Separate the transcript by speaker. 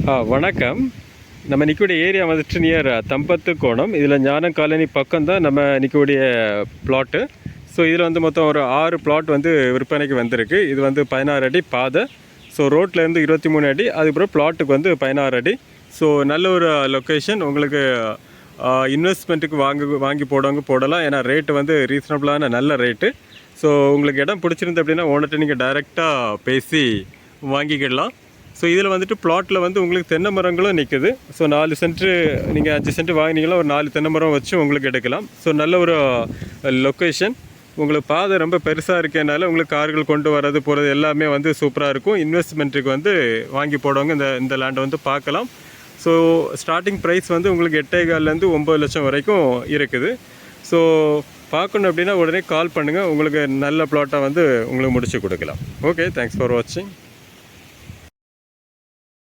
Speaker 1: வணக்கம். நம்ம நிற்கக்கூடிய ஏரியா வந்துட்டு நியர் தம்பத்து கோணம். இதில் ஞானம் காலனி பக்கம் தான் நம்ம நிற்கக்கூடிய பிளாட்டு. ஸோ இதில் வந்து மொத்தம் ஒரு 6 பிளாட் வந்து விற்பனைக்கு வந்திருக்கு. இது வந்து 16 அடி பாதை. ஸோ ரோட்லேருந்து 23 அடி, அதுக்கப்புறம் பிளாட்டுக்கு வந்து 16 அடி. ஸோ நல்ல ஒரு லொக்கேஷன். உங்களுக்கு இன்வெஸ்ட்மெண்ட்டுக்கு வாங்கி போடலாம். ஏன்னா ரேட்டு வந்து ரீசனபிளான நல்ல ரேட்டு. ஸோ உங்களுக்கு இடம் பிடிச்சிருந்து அப்படின்னா ஓனர்கிட்ட நீங்கள் டைரெக்டாக பேசி வாங்கிக்கிடலாம். ஸோ இதில் வந்துட்டு பிளாட்டில் வந்து உங்களுக்கு தென்னை மரங்களும் நிற்குது. ஸோ 4 சென்ட்டு நீங்கள் 5 சென்ட்டு வாங்கினீங்களா ஒரு 4 தென்னை மரம் வச்சு உங்களுக்கு எடுக்கலாம். ஸோ நல்ல ஒரு லொக்கேஷன். உங்களுக்கு பாதை ரொம்ப பெருசாக இருக்கனால உங்களுக்கு கார்கள் கொண்டு வர்றது போகிறது எல்லாமே வந்து சூப்பராக இருக்கும். இன்வெஸ்ட்மெண்ட்டுக்கு வந்து வாங்கி போடுவாங்க. இந்த லேண்டை வந்து பார்க்கலாம். ஸோ ஸ்டார்டிங் ப்ரைஸ் வந்து உங்களுக்கு 8,4 9 லட்சம் வரைக்கும் இருக்குது. ஸோ பார்க்கணும் அப்படின்னா உடனே கால் பண்ணுங்கள். உங்களுக்கு நல்ல பிளாட்டாக வந்து உங்களுக்கு முடிச்சு கொடுக்கலாம். ஓகே, தேங்க்ஸ் ஃபார் வாட்சிங்.